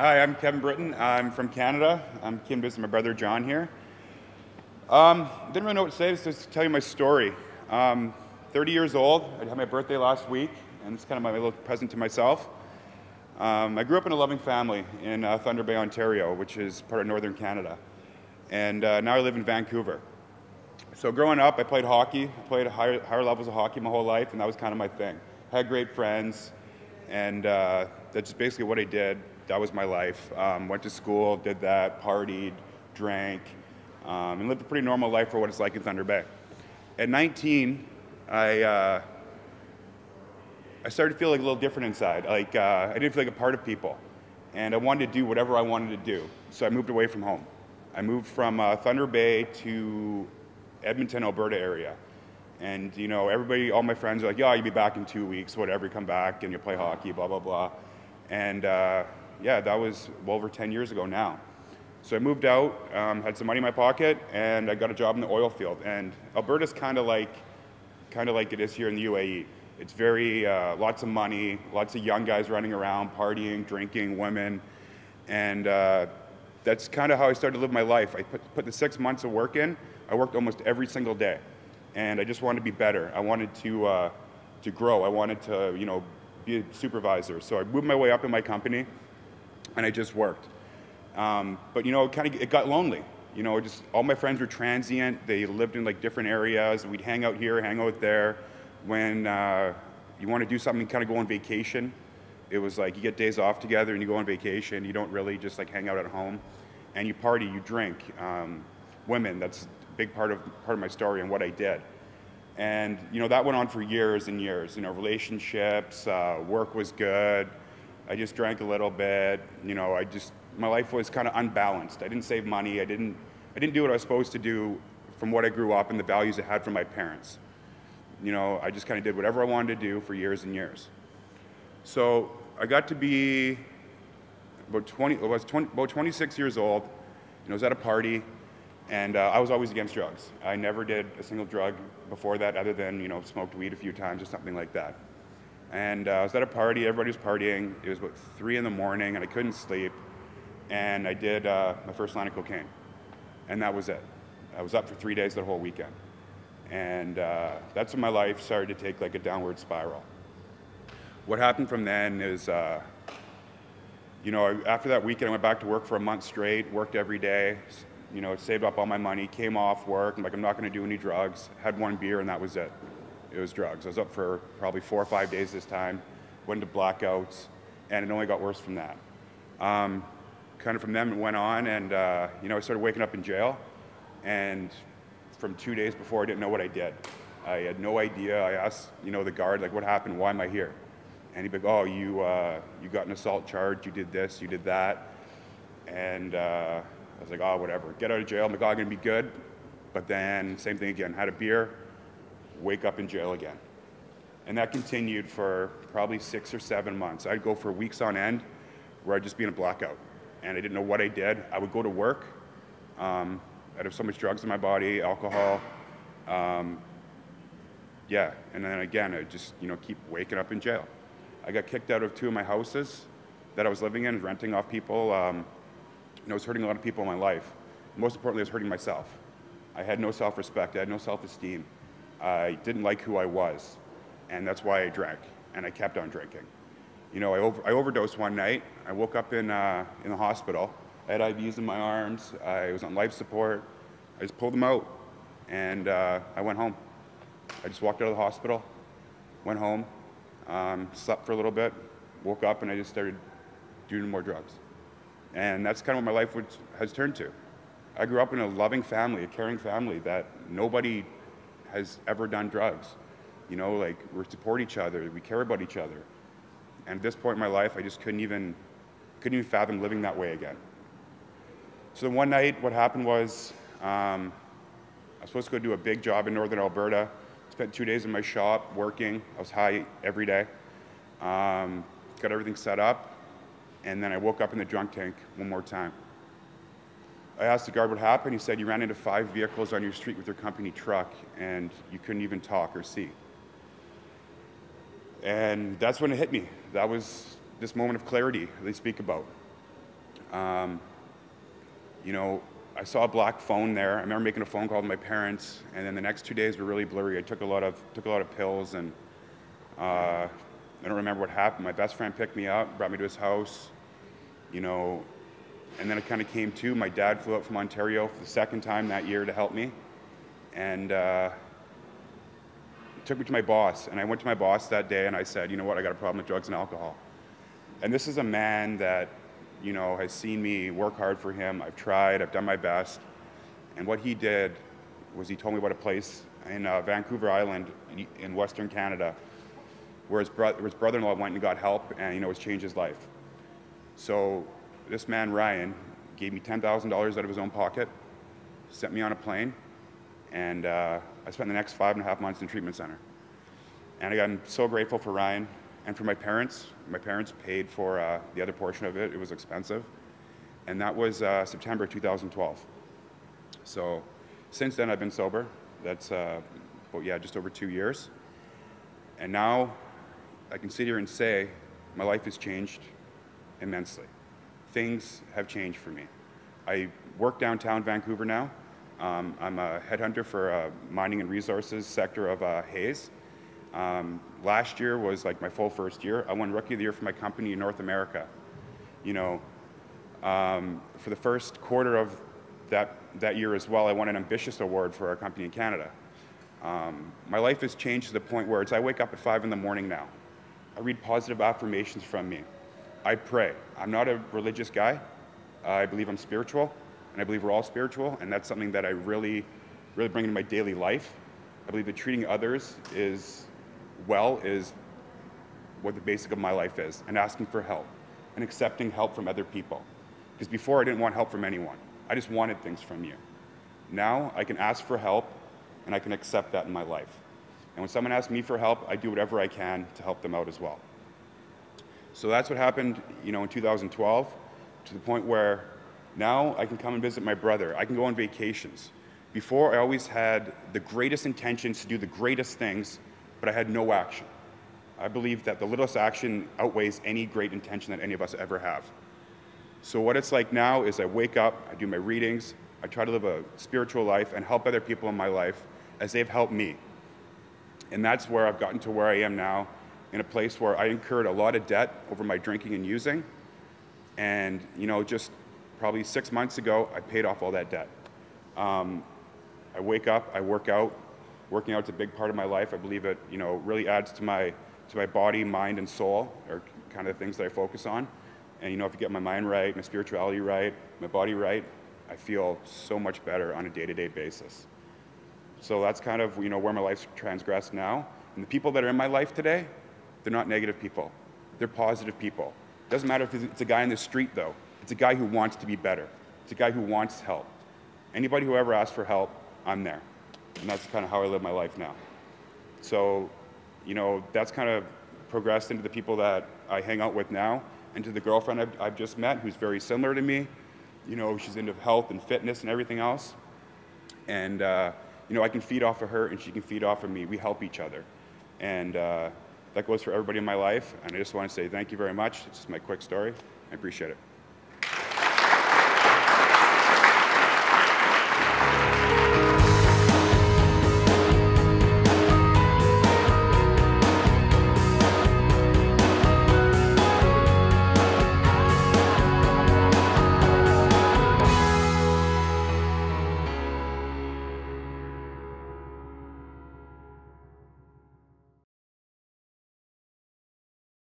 Hi, I'm Kevin Britton. I'm from Canada. I'm came to visit my brother John here. Didn't really know what to say, just to tell you my story. 30 years old. I had my birthday last week, and it's kind of my little present to myself. I grew up in a loving family in Thunder Bay, Ontario, which is part of northern Canada. And now I live in Vancouver. So growing up, I played hockey. I played higher levels of hockey my whole life, and that was kind of my thing. I had great friends, and that's just basically what I did. That was my life. Went to school, did that, partied, drank, and lived a pretty normal life for what it's like in Thunder Bay. At 19, I started to feel like a little different inside. Like I didn't feel like a part of people, and I wanted to do whatever I wanted to do. So I moved away from home. I moved from Thunder Bay to Edmonton, Alberta area. And you know, everybody, all my friends are like, yeah, you'll be back in 2 weeks, whatever, you come back and you'll play hockey, blah, blah, blah. And yeah, that was well over 10 years ago now. So I moved out, had some money in my pocket, and I got a job in the oil field. And Alberta's kind of like it is here in the UAE. It's very, lots of money, lots of young guys running around, partying, drinking, women. And that's kind of how I started to live my life. I put the 6 months of work in. I worked almost every single day. And I just wanted to be better. I wanted to grow. I wanted to, you know, be a supervisor. So I moved my way up in my company, and I just worked. But you know, it got lonely. You know, just all my friends were transient. They lived in like different areas. We'd hang out here, hang out there. When you want to do something, kind of go on vacation. It was like you get days off together and you go on vacation. You don't really just like hang out at home, and you party, you drink. Women, that's a big part of my story and what I did. And you know, that went on for years and years. You know, relationships, work was good. I just drank a little bit. You know, my life was kind of unbalanced. I didn't save money. I didn't do what I was supposed to do from what I grew up and the values I had from my parents. You know, I just kind of did whatever I wanted to do for years and years. So I got to be about 26 years old, and I was at a party, and I was always against drugs. I never did a single drug before that, other than, you know, smoked weed a few times or something like that. And I was at a party, everybody was partying. It was about 3 in the morning, and I couldn't sleep. And I did my first line of cocaine, and that was it. I was up for 3 days that whole weekend. And that's when my life started to take like a downward spiral. What happened from then is, you know, after that weekend, I went back to work for a month straight, worked every day, you know, saved up all my money, came off work, I'm like, I'm not gonna do any drugs, had one beer, and that was it. It was drugs. I was up for probably 4 or 5 days this time, went into blackouts, and it only got worse from that. Kind of from them it went on, and you know, I started waking up in jail, and from 2 days before, I didn't know what I did. I had no idea. I asked, you know, the guard, like, what happened? Why am I here? And he'd be like, oh, you got an assault charge, you did this, you did that. And I was like, oh, whatever, get out of jail. I'm like, oh, I'm gonna be good. But then, same thing again, had a beer, wake up in jail again. And that continued for probably 6 or 7 months. I'd go for weeks on end where I'd just be in a blackout. And I didn't know what I did. I would go to work. I'd have so much drugs in my body, alcohol. Yeah, and then again, I'd just, you know, keep waking up in jail. I got kicked out of 2 of my houses that I was living in, renting off people. You know, I was hurting a lot of people in my life. Most importantly, I was hurting myself. I had no self-respect, I had no self-esteem. I didn't like who I was, and that's why I drank, and I kept on drinking. You know, I overdosed one night. I woke up in the hospital. I had IVs in my arms. I was on life support. I just pulled them out, and I went home. I just walked out of the hospital, went home, slept for a little bit, woke up, and I just started doing more drugs. And that's kind of what my life has turned to. I grew up in a loving family, a caring family that nobody has ever done drugs. You know, like, we support each other, we care about each other. And at this point in my life, I just couldn't even fathom living that way again. So one night, what happened was, I was supposed to go do a big job in northern Alberta. Spent 2 days in my shop working. I was high every day. Got everything set up, and then I woke up in the drunk tank one more time. I asked the guard what happened. He said, you ran into 5 vehicles on your street with your company truck, and you couldn't even talk or see. And that's when it hit me. That was this moment of clarity they speak about. You know, I saw a black phone there. I remember making a phone call to my parents, and then the next 2 days were really blurry. I took a lot of pills, and I don't remember what happened. My best friend picked me up, brought me to his house, you know, and then it kind of came to. My dad flew out from Ontario for the second time that year to help me, and took me to my boss. And I went to my boss that day, and I said, you know what, I got a problem with drugs and alcohol. And this is a man that, you know, has seen me work hard for him. I've tried, I've done my best. And what he did was he told me about a place in Vancouver Island in Western Canada where his brother-in-law went and got help, and, you know, it's changed his life. So this man, Ryan, gave me $10,000 out of his own pocket, sent me on a plane, and I spent the next 5.5 months in a treatment center. And I'm so grateful for Ryan and for my parents. My parents paid for the other portion of it. It was expensive. And that was September 2012. So since then, I've been sober. That's, just over 2 years. And now I can sit here and say my life has changed immensely. Things have changed for me. I work downtown Vancouver now. I'm a headhunter for mining and resources sector of Hayes. Last year was like my full first year. I won Rookie of the Year for my company in North America. You know, for the first quarter of that year as well, I won an Ambitious Award for our company in Canada. My life has changed to the point where I wake up at 5 in the morning now. I read positive affirmations from me. I pray. I'm not a religious guy. I believe I'm spiritual, and I believe we're all spiritual, and that's something that I really, really bring into my daily life. I believe that treating others is what the basic of my life is, and asking for help, and accepting help from other people. Because before I didn't want help from anyone. I just wanted things from you. Now I can ask for help, and I can accept that in my life. And when someone asks me for help, I do whatever I can to help them out as well. So that's what happened, you know, in 2012, to the point where now I can come and visit my brother. I can go on vacations. Before, I always had the greatest intentions to do the greatest things, but I had no action. I believe that the littlest action outweighs any great intention that any of us ever have. So what it's like now is I wake up, I do my readings, I try to live a spiritual life and help other people in my life as they've helped me. And that's where I've gotten to where I am now, in a place where I incurred a lot of debt over my drinking and using. And, you know, just probably 6 months ago, I paid off all that debt. I wake up, I work out. Working out's a big part of my life. I believe it, you know, really adds to my body, mind, and soul, are kind of the things that I focus on. And, you know, if you get my mind right, my spirituality right, my body right, I feel so much better on a day-to-day basis. So that's kind of, you know, where my life's transgressed now. And the people that are in my life today, they're not negative people. They're positive people. It doesn't matter if it's a guy in the street, though. It's a guy who wants to be better. It's a guy who wants help. Anybody who ever asks for help, I'm there. And that's kind of how I live my life now. So, you know, that's kind of progressed into the people that I hang out with now, and to the girlfriend I've just met, who's very similar to me. You know, she's into health and fitness and everything else. And, you know, I can feed off of her, and she can feed off of me. We help each other. And that goes for everybody in my life. And I just want to say thank you very much. It's just my quick story. I appreciate it.